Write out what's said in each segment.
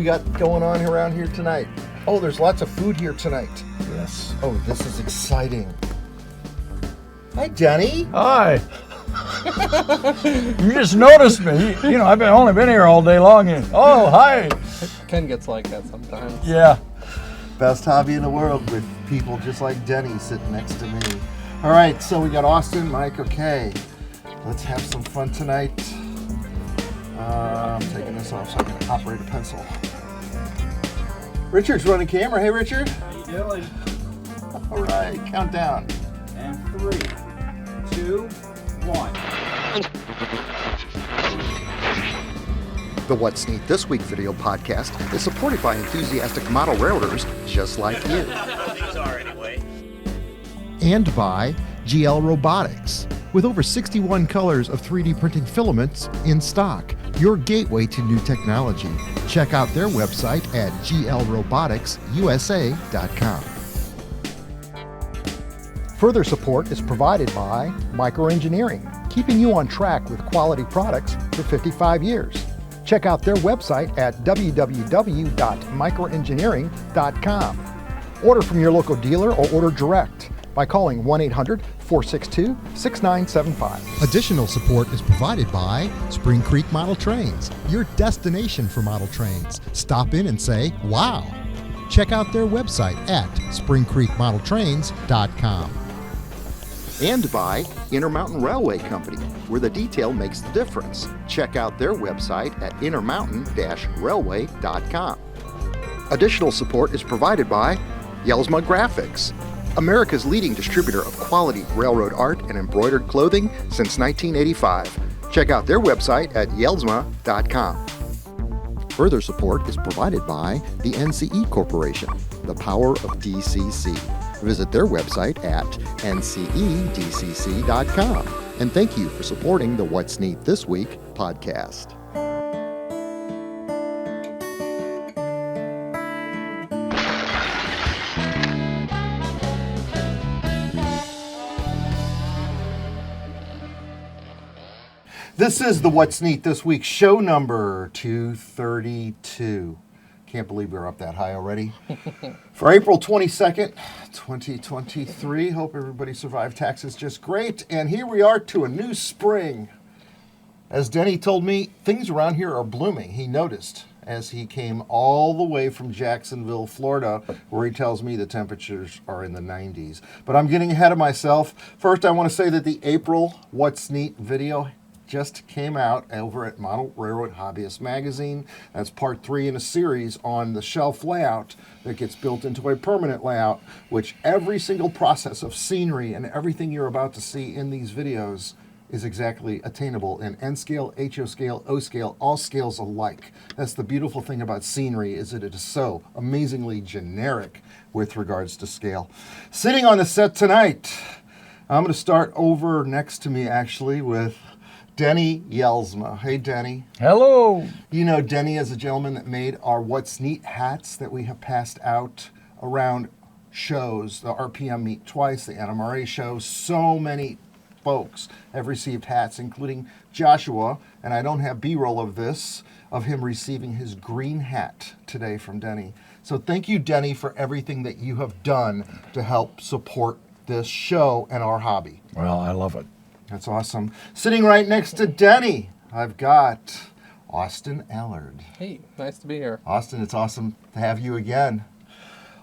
got going on around here tonight? Oh, there's lots of food here tonight. Yes. Oh, this is exciting. Hi, Denny. Hi. You just noticed me. You know, I've only been here all day long. And, oh, hi. Ken gets like that sometimes. Yeah. Best hobby in the world with people just like Denny sitting next to me. All right, so we got Austin, Mike, okay. Let's have some fun tonight. I'm taking this off so I can operate a pencil. Richard's running camera. Hey, Richard. How you doing? All right, countdown. And 3, 2, 1. The What's Neat This Week video podcast is supported by enthusiastic model railroaders just like you. These are anyway. And by GL Robotics. With over 61 colors of 3D printing filaments in stock, your gateway to new technology. Check out their website at glroboticsusa.com. Further support is provided by Microengineering, keeping you on track with quality products for 55 years. Check out their website at www.microengineering.com. Order from your local dealer or order direct by calling 1-800-462-6975. Additional support is provided by Spring Creek Model Trains, your destination for model trains. Stop in and say, wow. Check out their website at springcreekmodeltrains.com. And by Intermountain Railway Company, where the detail makes the difference. Check out their website at intermountain-railway.com. Additional support is provided by Yelsma Graphics, America's leading distributor of quality railroad art and embroidered clothing since 1985. Check out their website at yelsma.com. Further support is provided by the NCE Corporation, the power of DCC. Visit their website at ncedcc.com. And thank you for supporting the What's Neat This Week podcast. This is the What's Neat This Week show number 232. Can't believe we're up that high already. For April 22nd, 2023. Hope everybody survived taxes just great. And here we are to a new spring. As Denny told me, things around here are blooming. He noticed as he came all the way from Jacksonville, Florida, where he tells me the temperatures are in the 90s. But I'm getting ahead of myself. First, I want to say that the April What's Neat video just came out over at Model Railroad Hobbyist Magazine. That's part 3 in a series on the shelf layout that gets built into a permanent layout, which every single process of scenery and everything you're about to see in these videos is exactly attainable in N scale, HO scale, O scale, all scales alike. That's the beautiful thing about scenery, is that it is so amazingly generic with regards to scale. Sitting on the set tonight, I'm going to start over next to me actually with Denny Jelsma. Hey, Denny. Hello. You know Denny is a gentleman that made our What's Neat hats that we have passed out around shows. The RPM meet twice, the NMRA show. So many folks have received hats, including Joshua, and I don't have B-roll of this, of him receiving his green hat today from Denny. So thank you, Denny, for everything that you have done to help support this show and our hobby. Well, I love it. That's awesome. Sitting right next to Denny, I've got Austin Allard. Hey, nice to be here. Austin, it's awesome to have you again.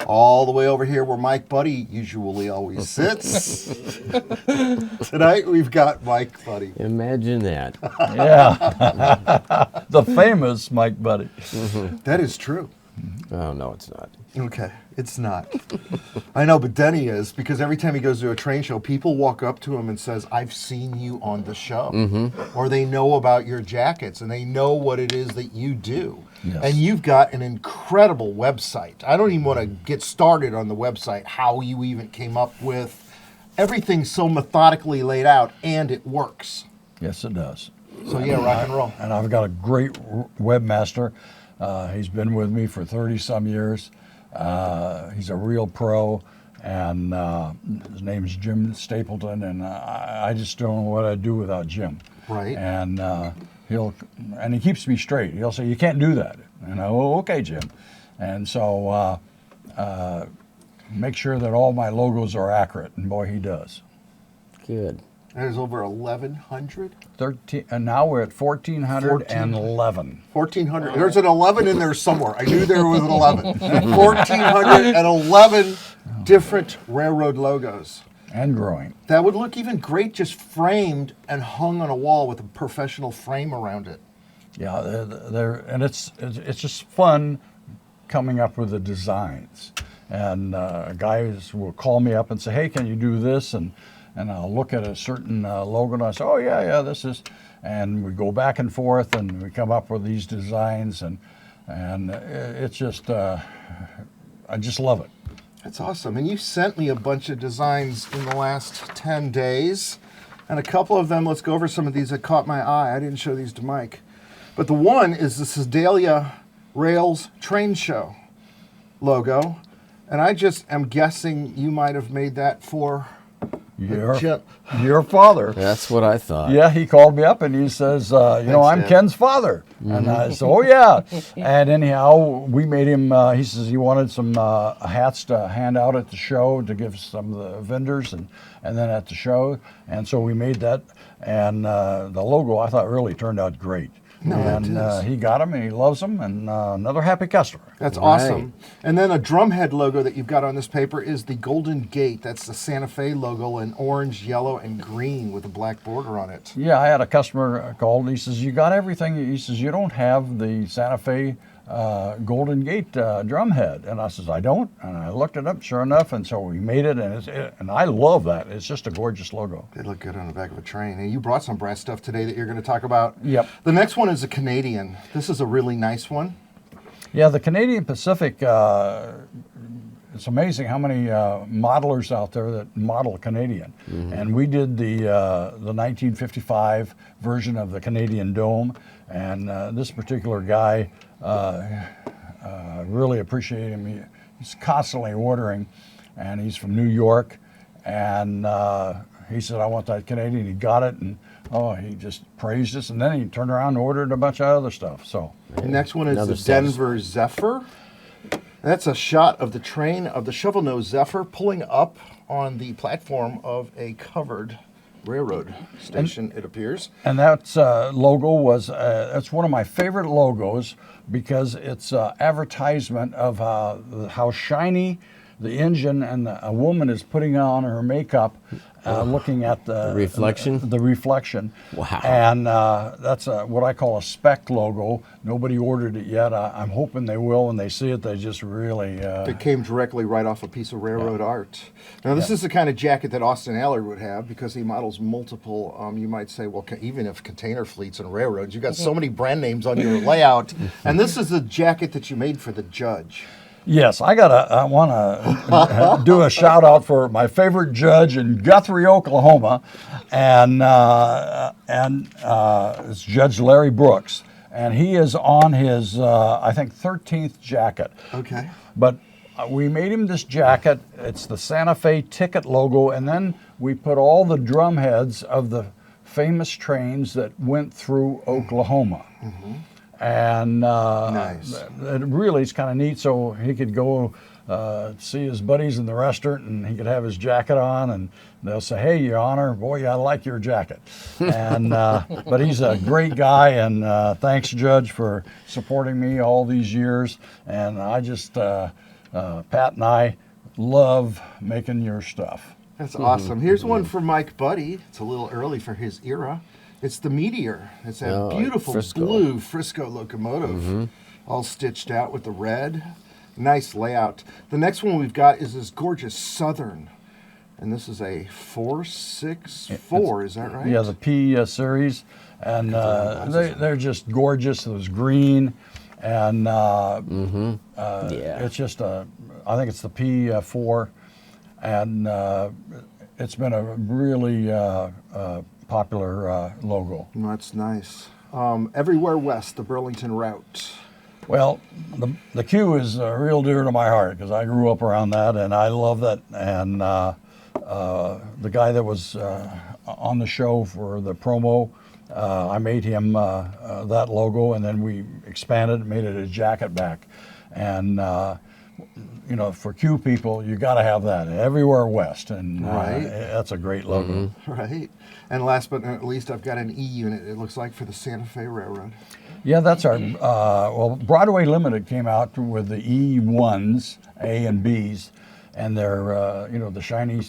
All the way over here where Mike Budde usually always sits. Tonight we've got Mike Budde. Imagine that. Yeah. The famous Mike Budde. That is true. Oh, no, it's not. Okay, it's not. I know, but Denny is, because every time he goes to a train show, people walk up to him and says, I've seen you on the show. Mm-hmm. Or they know about your jackets, and they know what it is that you do. Yes. And you've got an incredible website. I don't even want to get started on the website, how you even came up with everything so methodically laid out, and it works. Yes, it does. So yeah, rock and roll. And I've got a great webmaster. He's been with me for 30-some years. He's a real pro, and his name's Jim Stapleton, and I just don't know what I'd do without Jim. Right. And he keeps me straight. He'll say, you can't do that. And okay, Jim. And so make sure that all my logos are accurate, and boy, he does. Good. There's over 1,100. 13, and now we're at 1,411. 1,400. There's an 11 in there somewhere. I knew there was an 11. 1,411 different railroad logos. And growing. That would look even great just framed and hung on a wall with a professional frame around it. Yeah, and it's just fun coming up with the designs. And guys will call me up and say, "Hey, can you do this?" And I'll look at a certain logo and I say, "Oh yeah, this is," and we go back and forth and we come up with these designs, and it's just I just love it. That's awesome. And you sent me a bunch of designs in the last 10 days. And a couple of them, let's go over some of these that caught my eye. I didn't show these to Mike. But the one is the Sedalia Rails Train Show logo. And I just am guessing you might have made that for Your father. That's what I thought. Yeah, he called me up and he says, I'm Dad. Ken's father. And I said, oh, yeah. And anyhow, we made him, he says he wanted some hats to hand out at the show to give some of the vendors and then at the show. And so we made that. And the logo, I thought, really turned out great. He got them and he loves them, and another happy customer. That's awesome. And then a drumhead logo that you've got on this paper is the Golden Gate. That's the Santa Fe logo in orange, yellow, and green with a black border on it. Yeah, I had a customer called and he says, you got everything. He says, you don't have the Santa Fe Golden Gate drumhead. And I says, I don't. And I looked it up, sure enough, and so we made it, and I love that. It's just a gorgeous logo. They look good on the back of a train. And you brought some brass stuff today that you're going to talk about. Yep. The next one is a Canadian. This is a really nice one. Yeah, the Canadian Pacific, it's amazing how many modelers out there that model Canadian. And we did the 1955 version of the Canadian Dome, and this particular guy, really appreciate him. He's constantly ordering, and he's from New York, and he said, I want that Canadian. He got it, and he just praised us, and then he turned around and ordered a bunch of other stuff. So The next one is Another the Denver Zephyr. That's a shot of the train of the Shovel Nose Zephyr pulling up on the platform of a covered railroad station, it appears. And that logo was, it's one of my favorite logos because it's advertisement of how shiny the engine and a woman is putting on her makeup, looking at the reflection? The reflection. Wow. And that's what I call a spec logo. Nobody ordered it yet. I'm hoping they will. When they see it, they just really... It came directly right off a piece of railroad art. Now, this is the kind of jacket that Austin Allard would have because he models multiple, you might say, well, even if container fleets and railroads, you've got so many brand names on your layout. And this is the jacket that you made for the judge. Yes, I want to do a shout out for my favorite judge in Guthrie, Oklahoma, and it's Judge Larry Brooks, and he is on his I think 13th jacket. Okay. But we made him this jacket. It's the Santa Fe ticket logo, and then we put all the drum heads of the famous trains that went through Oklahoma. And Nice. it really is kind of neat, so he could go see his buddies in the restaurant, and he could have his jacket on, and they'll say, hey, Your Honor, boy, I like your jacket. And but he's a great guy, and thanks, Judge, for supporting me all these years. And I just, Pat and I love making your stuff. That's awesome. Here's one for Mike Budde. It's a little early for his era. It's the Meteor. It's that Oh, like beautiful Frisco. blue Frisco locomotive, all stitched out with the red. Nice layout. The next one we've got is this gorgeous Southern, and this is a 464. Is that right? Yeah, the P series, and they're just gorgeous. It was green, and it's just I think it's the P4, and it's been a really popular logo. That's nice. Everywhere West, the Burlington route. Well, the Q is real dear to my heart because I grew up around that, and I love that. And the guy that was on the show for the promo I made him that logo, and then we expanded and made it a jacket back. And for Q people, you got to have that everywhere west, and Right. that's a great logo. Right. And last but not least, I've got an E unit, it looks like, for the Santa Fe Railroad. Yeah, that's our, Broadway Limited came out with the E1s, A and Bs, and they're, the shiny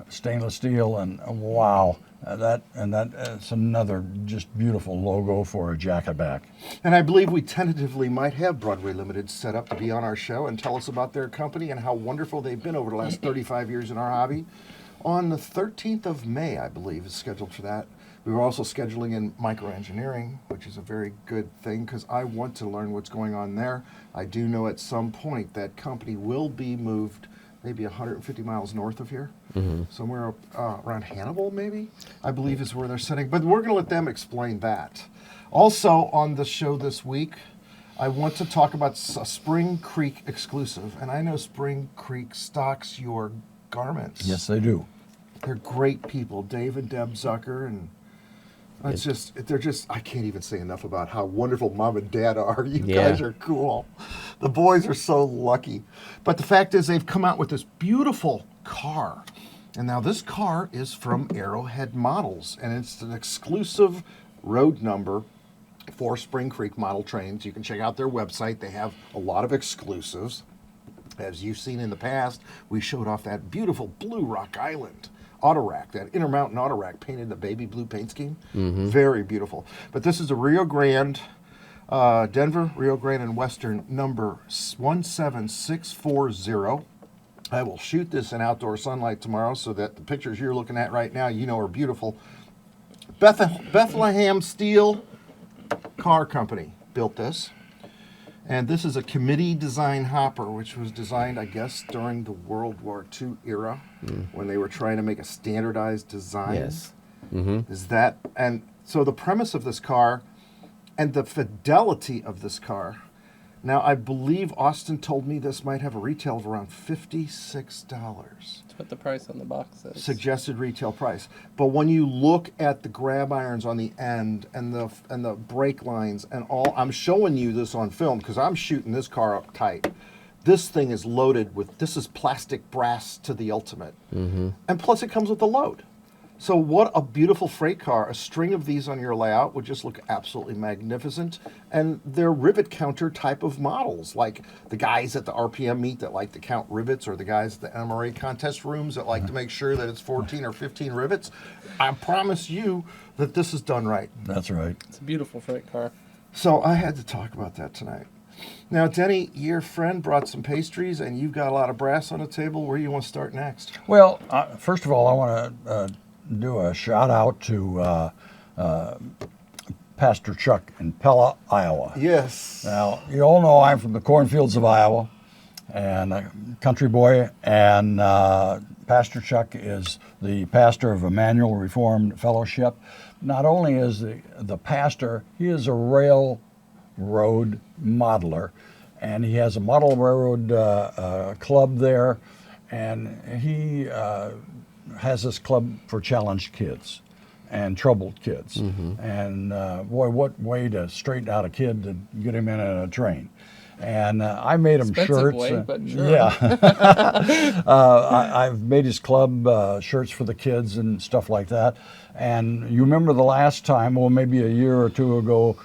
stainless steel, and wow, that's another just beautiful logo for a jacket back. And I believe we tentatively might have Broadway Limited set up to be on our show and tell us about their company and how wonderful they've been over the last 35 years in our hobby. On the 13th of May, I believe, is scheduled for that. We were also scheduling in microengineering, which is a very good thing because I want to learn what's going on there. I do know at some point that company will be moved maybe 150 miles north of here, somewhere around Hannibal, maybe, I believe is where they're sitting. But we're going to let them explain that. Also on the show this week, I want to talk about a Spring Creek exclusive. And I know Spring Creek stocks your garments. Yes, they do. They're great people, Dave and Deb Zucker, and they're just, I can't even say enough about how wonderful mom and dad are. You guys are cool. The boys are so lucky. But the fact is they've come out with this beautiful car. And now this car is from Arrowhead Models, and it's an exclusive road number for Spring Creek model trains. You can check out their website. They have a lot of exclusives. As you've seen in the past, we showed off that beautiful blue Rock Island autorack, that Intermountain autorack painted in the baby blue paint scheme. Very beautiful. But this is a Rio Grande, Denver, Rio Grande and Western number 17640. I will shoot this in outdoor sunlight tomorrow so that the pictures you're looking at right now, are beautiful. Bethlehem Steel Car Company built this. And this is a committee design hopper, which was designed, I guess, during the World War II era when they were trying to make a standardized design. Yes. And so the premise of this car and the fidelity of this car. Now, I believe Austin told me this might have a retail of around $56. That's what the price on the box is. Suggested retail price. But when you look at the grab irons on the end and the brake lines and all, I'm showing you this on film because I'm shooting this car up tight. This thing is loaded with, this is plastic brass to the ultimate. And plus it comes with a load. So what a beautiful freight car. A string of these on your layout would just look absolutely magnificent. And they're rivet counter type of models, like the guys at the RPM meet that like to count rivets, or the guys at the NMRA contest rooms that like to make sure that it's 14 or 15 rivets. I promise you that this is done right. That's right. It's a beautiful freight car. So I had to talk about that tonight. Now, Denny, your friend brought some pastries, and you've got a lot of brass on the table. Where do you want to start next? Well, first of all, I want to do a shout out to Pastor Chuck in Pella, Iowa. Yes. Now, you all know I'm from the cornfields of Iowa, and a country boy, and Pastor Chuck is the pastor of Emmanuel Reformed Fellowship. Not only is the pastor, he is a railroad modeler, and he has a model railroad club there, and he has this club for challenged kids and troubled kids. And boy, what way to straighten out a kid to get him in a train. And I made him Expensive shirts. way, but sure. Yeah. I've made his club shirts for the kids and stuff like that. And you remember the last time, well, maybe a year or two ago,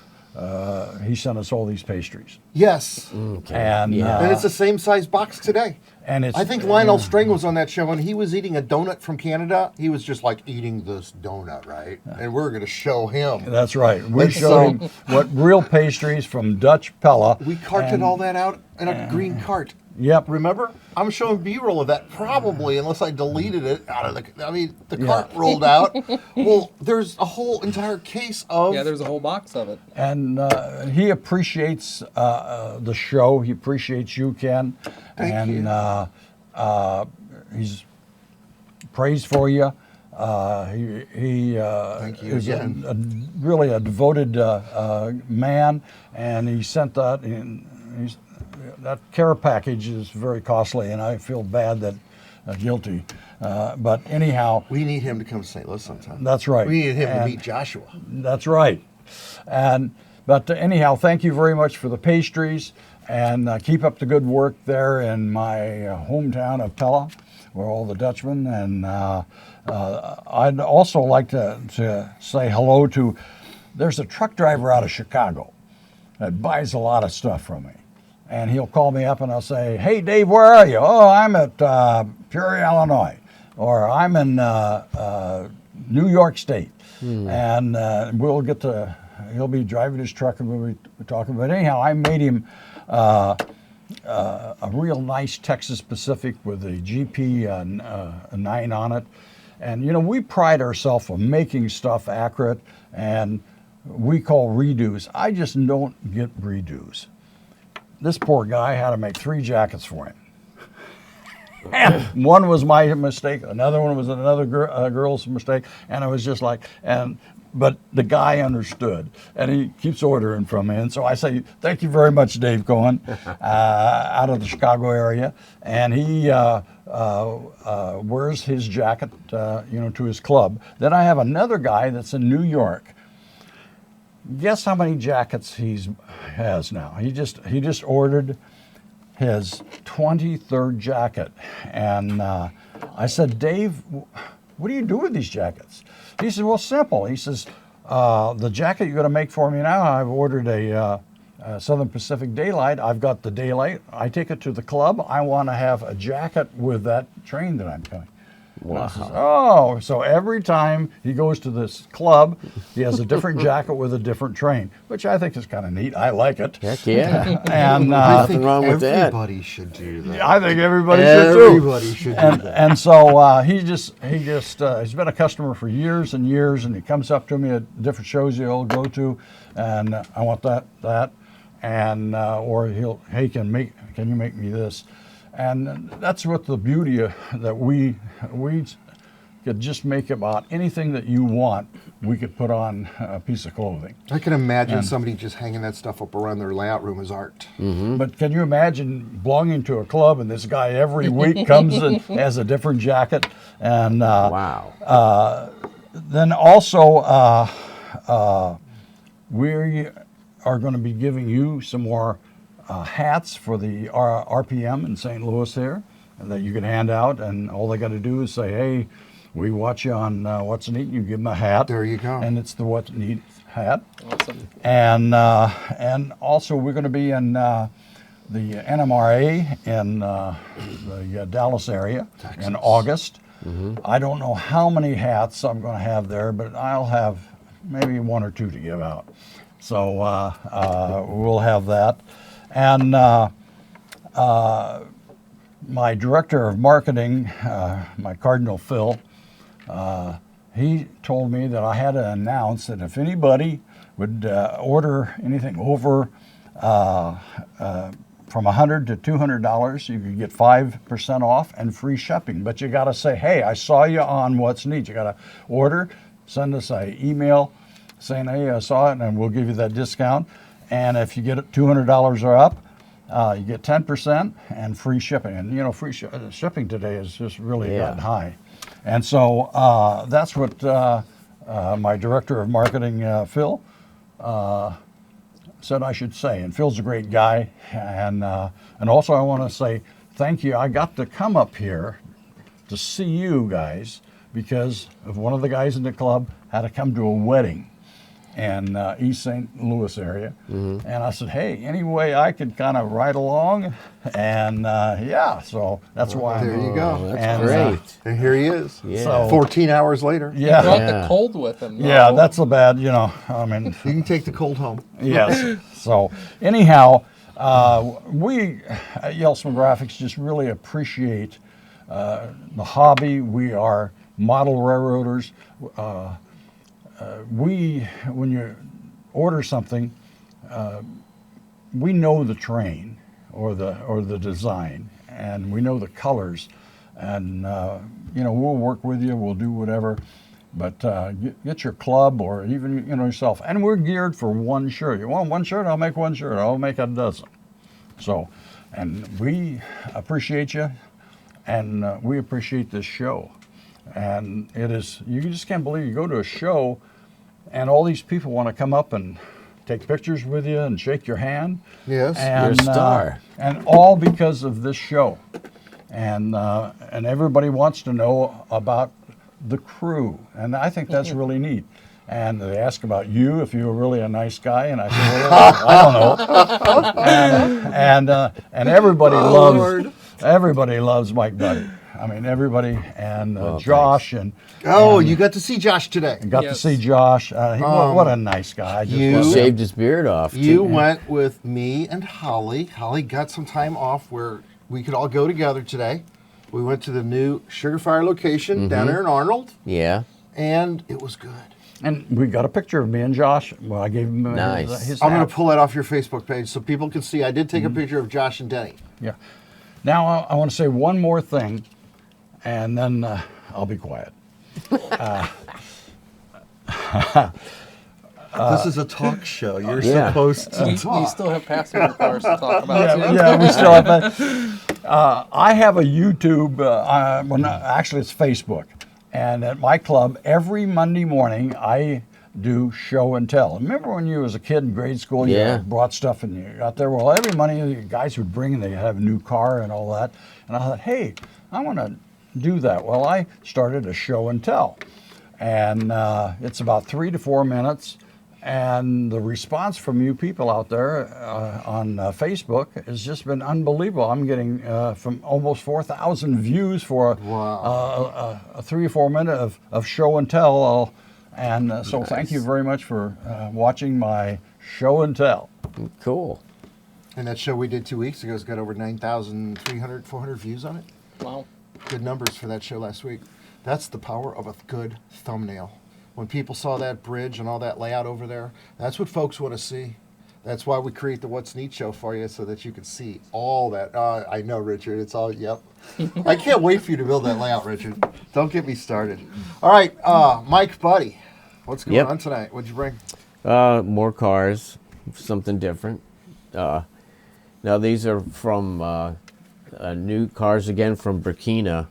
he sent us all these pastries. Yes. Okay. And, yeah. And it's the same size box today. And it's, I think Lionel String was on that show, and he was eating a donut from Canada. He was just like eating this donut, right? And we're going to show him. That's right. We And showed so- him what real pastries from Dutch Pella. We carted all that out in a green cart. Yep. Remember? I'm showing B-roll of that, probably, unless I deleted it out of the cart rolled out. Well, there's a whole entire case of... Yeah, there's a whole box of it. And he appreciates the show. He appreciates you, Ken. Thank you. He's praised for you. He Thank you is again. really a devoted man, and he sent that in. That care package is very costly, and I feel bad that guilty. But anyhow, We need him to come to St. Louis sometime. that's right. We need him to And- meet Joshua. That's right. But anyhow, thank you very much for the pastries, and keep up the good work there in my hometown of Pella, where all the Dutchmen. And I'd also like to say hello to. There's a truck driver out of Chicago that buys a lot of stuff from me, and he'll call me up and I'll say, "Hey, Dave, where are you?" "Oh, I'm at Peoria, Illinois," or "I'm in New York State," and we'll get to. He'll be driving his truck and we'll be talking. But anyhow, I made him a real nice Texas Pacific with a GP 9 on it. And, you know, we pride ourselves on making stuff accurate, and we call redos. I just don't get redos. This poor guy had to make 3 jackets for him. And one was my mistake, another one was another girl's mistake, and I was just like, but the guy understood, and he keeps ordering from me. And so I say, thank you very much, Dave Cohen, out of the Chicago area. And he wears his jacket, to his club. Then I have another guy that's in New York. Guess how many jackets he has now? He just ordered his 23rd jacket. And I said, Dave, what do you do with these jackets? He said, well, simple. He says, the jacket you're going to make for me now, I've ordered a Southern Pacific Daylight. I've got the Daylight. I take it to the club. I want to have a jacket with that train that I'm doing. Wow. Says, oh, so every time he goes to this club, he has a different jacket with a different train, which I think is kind of neat. I like it. Heck yeah. And I Nothing think wrong with that. everybody should do that. I think everybody should too. Everybody should do that. And so he's been a customer for years and years, and he comes up to me at different shows he'll go to, and I want that, and or hey, can you make me this? And that's what the beauty of, that we could just make about anything that you want. We could put on a piece of clothing. I can imagine somebody just hanging that stuff up around their layout room as art. But can you imagine belonging to a club and this guy every week comes and has a different jacket? And Wow. then also we are going to be giving you some more hats for the RPM in St. Louis here that you can hand out, and all they got to do is say, hey, we watch you on What's Neat, you give them a hat. There you go. And it's the What's Neat hat. Awesome. And also we're going to be in the NMRA in the Dallas area in August. I don't know how many hats I'm going to have there, but I'll have maybe 1 or 2 to give out. So we'll have that. And my director of marketing, my Cardinal Phil, he told me that I had to announce that if anybody would order anything over from $100 to $200, you could get 5% off and free shipping. But you got to say, hey, I saw you on What's Neat. You got to order, send us an email saying, hey, I saw it, and we'll give you that discount. And if you get it $200 or up, you get 10% and free shipping. And, you know, free shipping today is just really gotten high. And so that's what my director of marketing, Phil, said I should say. And Phil's a great guy. And also I want to say thank you. I got to come up here to see you guys because of one of the guys in the club had to come to a wedding in East St. Louis area. And I said, hey, any way I could kind of ride along? And so that's why I'm There you here. go. Oh, that's And, great. And here he is. Yeah. So- 14 hours later. He Yeah, brought Yeah. the cold with him. yeah, though. that's a bad, I mean, You can take the cold home. yes. So anyhow, we at Yelsma Graphics just really appreciate the hobby. We are model railroaders. When you order something, we know the train or the design, and we know the colors, and we'll work with you. We'll do whatever, but get your club or even yourself. And we're geared for one shirt. You want one shirt? I'll make one shirt. I'll make a dozen. So, and we appreciate you. and we appreciate this show. And it is, you just can't believe you go to a show and all these people want to come up and take pictures with you and shake your hand. Yes. And, You're a star. And all because of this show. And everybody wants to know about the crew. And I think that's really neat. And they ask about you, if you were really a nice guy. And I said, well, I don't know. And everybody everybody loves Mike Budde. I mean, everybody, and Josh, and Oh, you got to see Josh today. got to Yes. see Josh. What a nice guy. I just You- love him. Shaved his beard off. You too. went with me and Holly. Holly got some time off where we could all go together today. We went to the new Sugar Fire location down there in Arnold, Yeah. and it was good. And we got a picture of me and Josh. Well, I gave him Nice. his I'm going hat. to pull that off your Facebook page so people can see. I did take a picture of Josh and Denny. Yeah. Now I want to say one more thing, and then I'll be quiet. This is a talk show. You're Yeah. supposed to We talk. still have passenger cars to talk about, too. Yeah, we still have that. I have a YouTube, actually it's Facebook. And at my club, every Monday morning, I do show and tell. Remember when you was a kid in grade school, you Yeah. brought stuff and you got there? Well, every Monday, the guys would bring and they have a new car and all that. And I thought, hey, I want to do that. Well, I started a show and tell. And it's about 3 to 4 minutes. And the response from you people out there on Facebook has just been unbelievable. I'm getting from almost 4,000 views for a 3 or 4 minute of show and tell. So thank you very much for watching my show and tell. Cool. And that show we did 2 weeks ago has got over 9,300, 400 views on it. Wow. Good numbers for that show last week. That's the power of a good thumbnail. When people saw that bridge and all that layout over there, that's what folks want to see. That's why we create the What's Neat show for you, so that you can see all that. I know, Richard. It's all, yep. I can't wait for you to build that layout, Richard. Don't get me started. All right, Mike Budde, what's going Yep. on tonight? What'd you bring? More cars, something different. Now these are from new cars again from Burkina,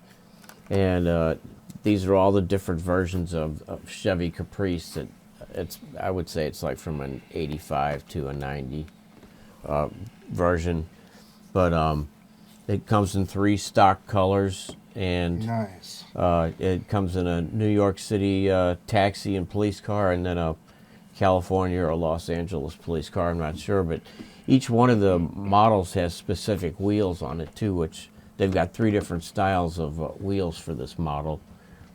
and these are all the different versions of Chevy Caprice. I would say it's like from an 85 to a 90 version, but it comes in 3 stock colors, and Nice. it comes in a New York City taxi and police car, and then a California or Los Angeles police car. I'm not sure, but each one of the models has specific wheels on it too, which they've got 3 different styles of wheels for this model,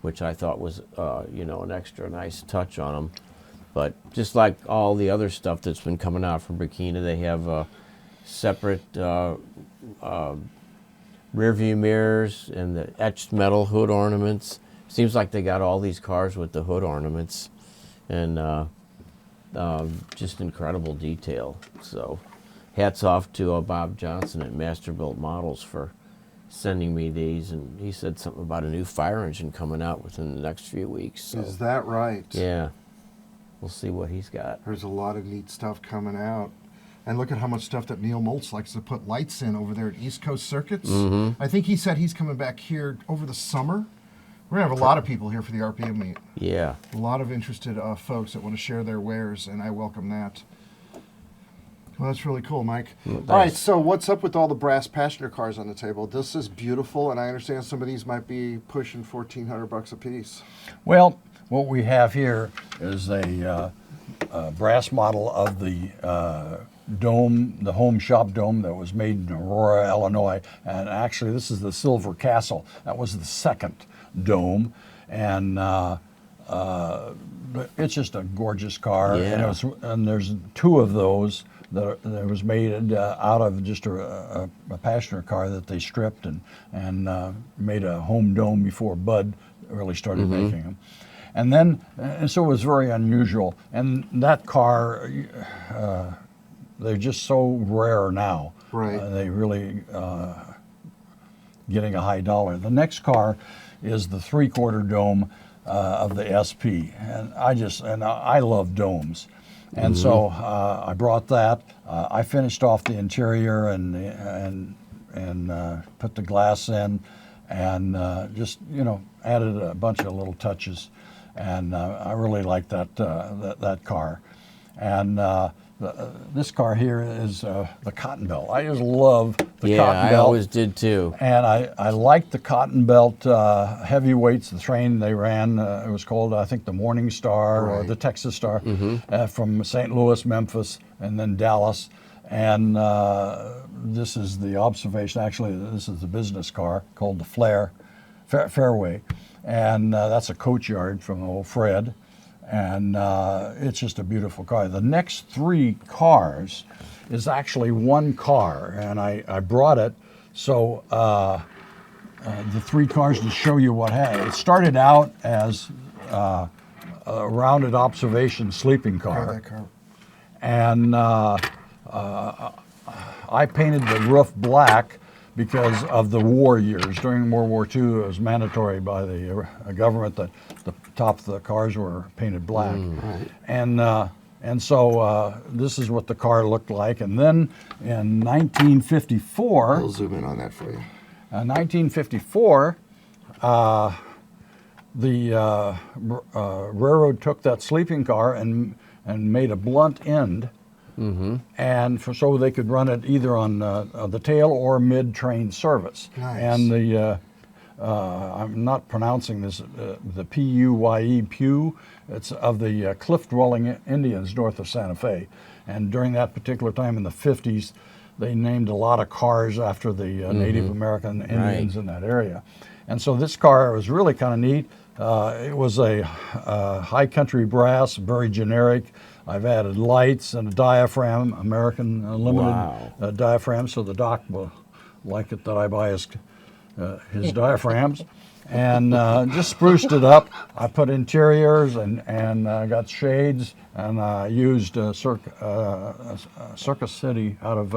which I thought was an extra nice touch on them. But just like all the other stuff that's been coming out from Burkina, they have separate rear view mirrors and the etched metal hood ornaments. Seems like they got all these cars with the hood ornaments, and just incredible detail. So hats off to Bob Johnson at Masterbuilt Models for sending me these, and he said something about a new fire engine coming out within the next few weeks. So, Is that right? yeah, we'll see what he's got. There's a lot of neat stuff coming out. And look at how much stuff that Neil Moltz likes to put lights in over there at East Coast Circuits. I think he said he's coming back here over the summer. We're going to have a lot of people here for the RPM meet. Yeah. A lot of interested folks that want to share their wares, and I welcome that. Well, that's really cool, Mike. Well, All right, thanks. so what's up with all the brass passenger cars on the table? This is beautiful, and I understand some of these might be pushing $1,400 a piece. Well, what we have here is a brass model of the dome, the home shop dome that was made in Aurora, Illinois. And actually, this is the Silver Castle. That was the second dome. And it's just a gorgeous car. Yeah. And there's 2 of those that was made out of just a passenger car that they stripped and made a home dome before Budde really started making them. And then, and so it was very unusual. And that car, they're just so rare now. Right. They really getting a high dollar. The next car is the 3/4 dome of the SP, and I love domes. And so I brought that. I finished off the interior and put the glass in, and just added a bunch of little touches, and I really like that car. And this car here is the cotton belt. I just love the Yeah, cotton I belt. always did too. And I liked the cotton belt heavyweights, the train they ran. It was called, I think, the Morning Star or Right. the Texas Star, from St. Louis, Memphis, and then Dallas. And this is the observation. Actually, this is the business car called the Fairway. And that's a coach yard from old Fred. And it's just a beautiful car. The next three cars is actually one car, and I brought it so the three cars to show you what happened. It started out as a rounded observation sleeping car, and I painted the roof black because of the war years. During World War II, it was mandatory by the government that the top of the cars were painted black. Right. And so this is what the car looked like. And then in 1954, I'll zoom in on that for you. 1954, the railroad took that sleeping car and made a blunt end, and so they could run it either on the tail or mid-train service. Nice. And the I'm not pronouncing this, the P-U-Y-E, Pew. It's of the cliff-dwelling Indians north of Santa Fe. And during that particular time in the 50s, they named a lot of cars after the Native American Indians in that area. And so this car was really kind of neat. It was a high country brass, very generic. I've added lights and a diaphragm, American limited diaphragm, so the doc will like it that I buy his diaphragms. And just spruced it up. I put interiors and got shades, and I used Circus City out of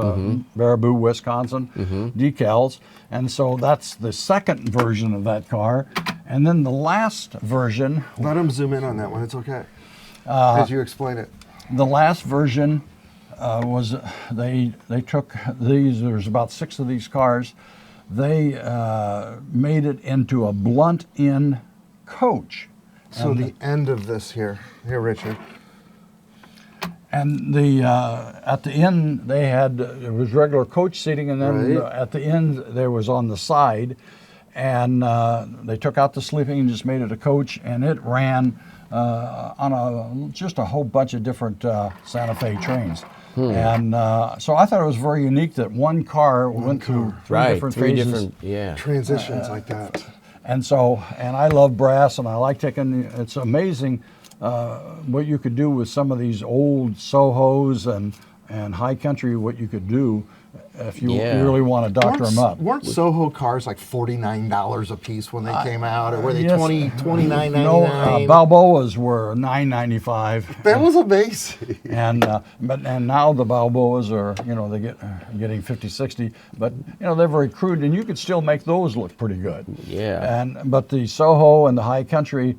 Baraboo, Wisconsin, decals. And so that's the second version of that car. And then the last version, Let him zoom in on that one. It's okay. As you explain it. the last version was they took these. There's about 6 of these cars. They made it into a blunt-in coach. So the end of this here, Richard. And the at the end they had it was regular coach seating, and then Right. at the end there was on the side, and they took out the sleeping and just made it a coach, and it ran on just a whole bunch of different Santa Fe trains. And so I thought it was very unique that one car went through three different phases. Transitions like that. And so, and I love brass, and I like taking, it's amazing what you could do with some of these old Sohos and high country, what you could do if you really want to doctor them up. Weren't Soho cars like $49 a piece when they came out, or were they Yes. $29.99? No, Balboas were $9.95. That was amazing. And now the Balboas are, they getting 50, 60, but they're very crude, and you could still make those look pretty good. Yeah. But the Soho and the high country,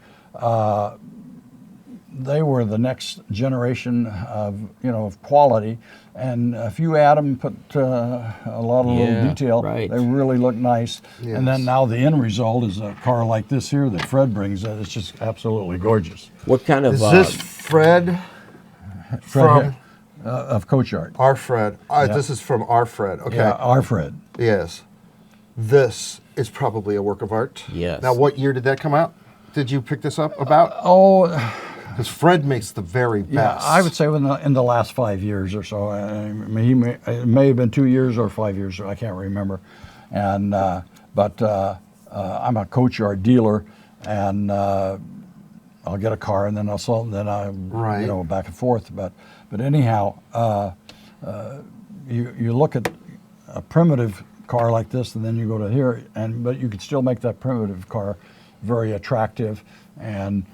they were the next generation of quality. And if you add them, put a lot of little detail, right. they really look nice. Yes. And then now the end result is a car like this here that Fred brings. It's just absolutely gorgeous. What kind of Is this Fred from Of Coach Yard. our Fred? This is from our Fred. Okay. Yeah, our Fred. Yes. This is probably a work of art. Yes. Now, what year did that come out? Did you pick this up about? Oh, Because Fred makes the very best. yeah, I would say in the last 5 years or so. It may have been 2 years or 5 years. I can't remember. And but I'm a Coach Yard dealer, and I'll get a car and then I'll sell it, and then I back and forth. But anyhow, you look at a primitive car like this, and then you go to here, but you could still make that primitive car very attractive and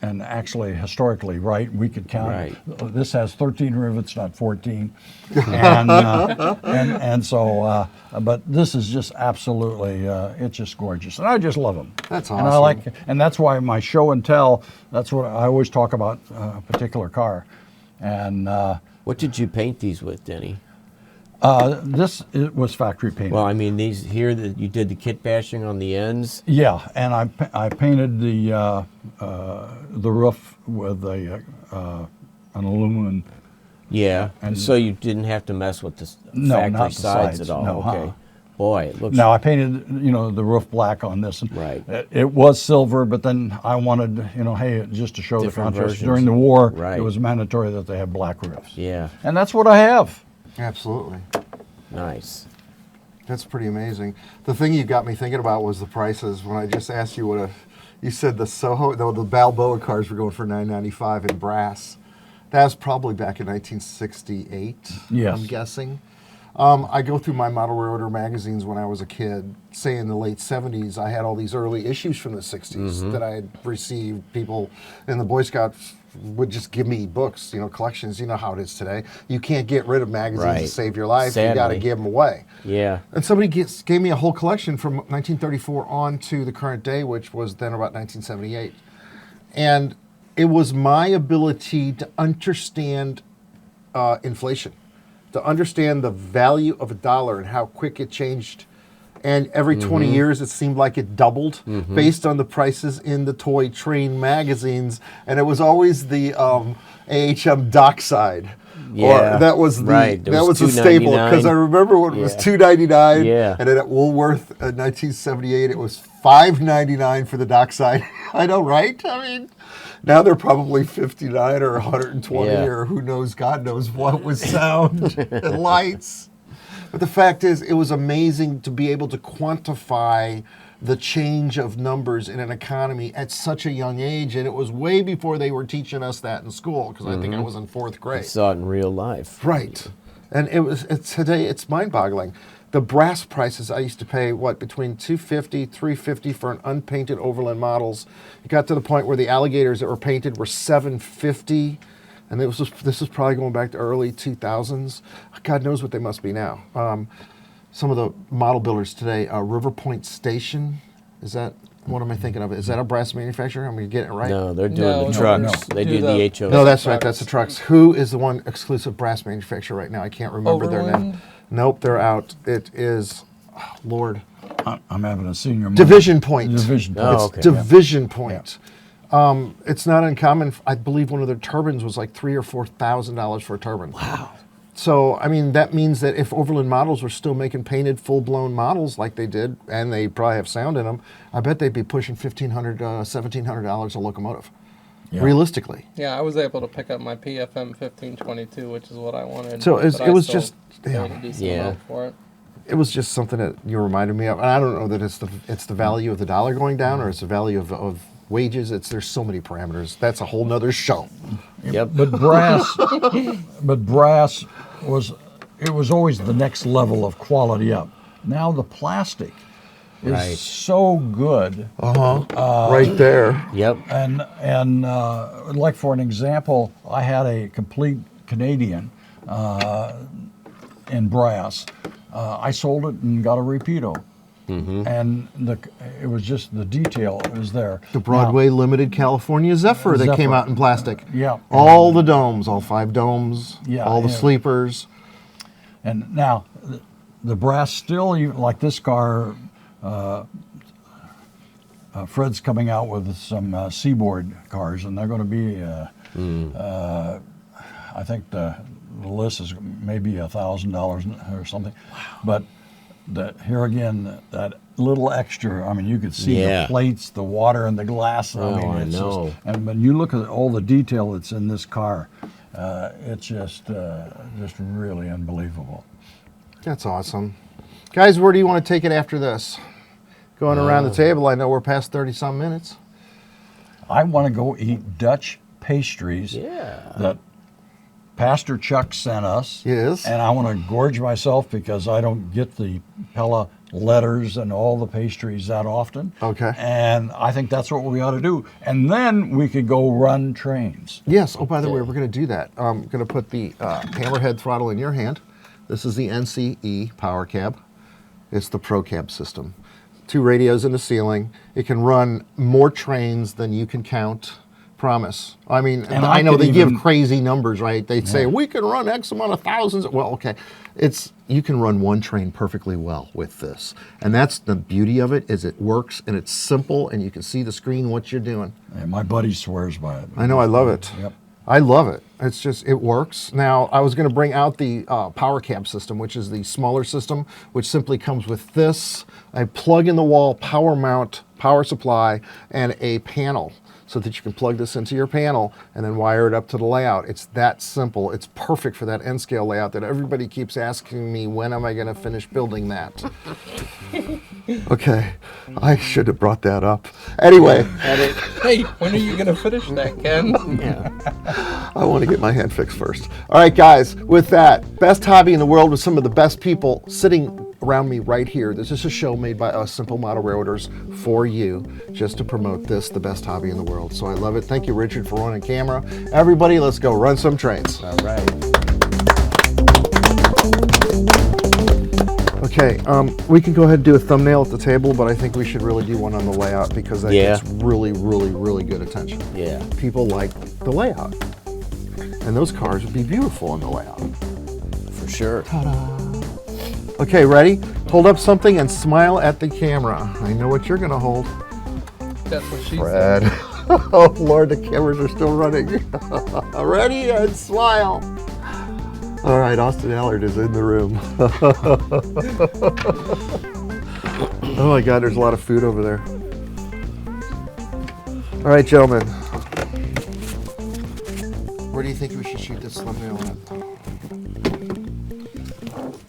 actually historically right. We could count. Right. This has 13 rivets, not 14, and so. But this is just absolutely. It's just gorgeous, and I just love them. That's And awesome. and that's why my show and tell. That's what I always talk about a particular car, and. What did you paint these with, Denny? It was factory painted. Well, I mean, these here that you did the kit bashing on the ends. Yeah, and I painted the roof with an aluminum. Yeah, And- so you didn't have to mess with the No, factory not the sides sides. at all. No, Okay, boy, it looks. Now I painted, the roof black on this. And Right. It was silver, but then I wanted, hey, just to show Different the contrast. versions. During the war, Right. it was mandatory that they have black roofs. Yeah, And that's what I have. Absolutely. nice. That's pretty amazing. The thing you got me thinking about was the prices. When I just asked you you said the Soho, the Balboa cars were going for $995 in brass. That was probably back in 1968. Yes. I'm guessing. I go through my model railroader magazines when I was a kid. Say in the late 70s, I had all these early issues from the 60s that I had received. People in the Boy Scouts would just give me books, collections. You know how it is today. You can't get rid of magazines Right. to save your life. You got to Sadly. give them away. Yeah, And somebody gave me a whole collection from 1934 on to the current day, which was then about 1978. And it was my ability to understand inflation, to understand the value of a dollar and how quick it changed. And every 20 years, it seemed like it doubled based on the prices in the toy train magazines. And it was always the AHM dockside. Yeah, Or that was the right. It that was was a staple because I $2.99. remember when it was Yeah. $2.99, Yeah. and then at Woolworth in 1978 it was $5.99 for the dockside. I know, right? I mean, now they're probably 59 or 120 Yeah. or who knows, God knows what with sound and lights. But the fact is, it was amazing to be able to quantify the change of numbers in an economy at such a young age, and it was way before they were teaching us that in school because I think I was in fourth I grade. saw it in real life. Right. And today it's mind-boggling. The brass prices I used to pay, between $250, $350 for an unpainted Overland models. It got to the point where the alligators that were painted were $750, and this was probably going back to early 2000s. God knows what they must be now. Some of the model builders today, River Point Station, what am I thinking of? Is that a brass manufacturer? I'm going to get it right. No, they're doing No, the no, trucks. no. They Do do the HO. No, that's right. That's the trucks. Who is the one exclusive brass manufacturer right now? I can't remember their name. Overland? Nope, they're out. It is, Lord, I'm having a senior moment. Division Point. Division Oh, Point. okay. Division Point. It's not uncommon. I believe one of their turbines was like $3,000 or $4,000 for a turbine. Wow. So, I mean, that means that if Overland models were still making painted, full-blown models like they did, and they probably have sound in them, I bet they'd be pushing $1,500, $1,700 a locomotive, Yeah. realistically. Yeah, I was able to pick up my PFM 1522, which is what I wanted. So it but I was still just- paid yeah. a decent Yeah. amount for it. It was just something that you reminded me of. And I don't know that it's the value of the dollar going down or it's the value of wages. There's so many parameters. That's a whole nother show. Yep. But brass was always the next level of quality up. Now the plastic is Right. so good. Right there. Yep. And like for an example, I had a complete Canadian in brass. I sold it and got a repeato. And it was just the detail was there. The Broadway Limited California Zephyr that came Zephyr. out in plastic. Yeah. All the domes, all 5 domes, Yeah, all the yeah. sleepers. And now the brass still, even like this car, Fred's coming out with some Seaboard cars, and they're going to be, I think the list is maybe $1,000 or something. Wow. But here again, that little extra, I mean, you could see Yeah. the plates, the water, and the glass. Oh, I it's know. and when you look at all the detail that's in this car, it's just really unbelievable. That's awesome. Guys, where do you want to take it after this? Going around the table, I know we're past 30-some minutes. I want to go eat Dutch pastries Yeah. that Pastor Chuck sent us. Yes. And I want to gorge myself because I don't get the Pella letters and all the pastries that often. Okay. And I think that's what we ought to do. And then we could go run trains. Yes. Oh, by the way, we're going to do that. I'm going to put the hammerhead throttle in your hand. This is the NCE Power Cab. It's the Pro Cab system. 2 radios in the ceiling. It can run more trains than you can count. Promise. I mean, And I know could they give even- crazy numbers, right? They say we can run X amount of thousands. Well, okay, you can run one train perfectly well with this, and that's the beauty of it. Is it works and it's simple, and you can see the screen what you're doing. Yeah, my buddy swears by it. I know, I love it. Yep. I love it. It's just, it works. Now, I was going to bring out the power cab system, which is the smaller system, which simply comes with this, a plug in the wall power mount, power supply, and a panel, so that you can plug this into your panel and then wire it up to the layout. It's that simple. It's perfect for that N-scale layout that everybody keeps asking me, when am I going to finish building that? Okay, I should have brought that up. Anyway, Hey, when are you gonna finish that, Ken? I want to get my hand fixed first. All right, guys, with that, best hobby in the world with some of the best people sitting around me right here. This is a show made by us Simple Model Realtors for you, just to promote this, the best hobby in the world. So I love it. Thank you, Richard, for running camera. Everybody, let's go run some trains. All right. Okay, we can go ahead and do a thumbnail at the table, but I think we should really do one on the layout because that Yeah. gets really, really, really good attention. Yeah. People like the layout. And those cars would be beautiful in the layout. For sure. Okay, ready? Hold up something and smile at the camera. I know what you're gonna hold. That's what she said. Fred. Oh Lord, the cameras are still running. Ready and smile. All right, Austin Allard is in the room. Oh my God, there's a lot of food over there. All right, gentlemen. Where do you think we should shoot this thumbnail at?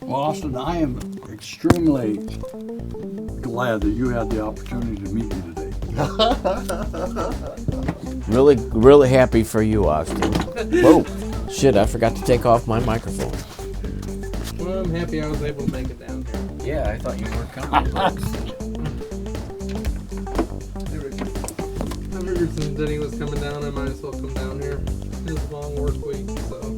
Well, Austin, I am extremely glad that you had the opportunity to meet me today. Really, really happy for you, Austin. Whoa. Shit, I forgot to take off my microphone. Well, I'm happy I was able to make it down here. Yeah, I thought you weren't coming. There we go. I figured since Denny was coming down, I might as well come down here. It was a long work week, so.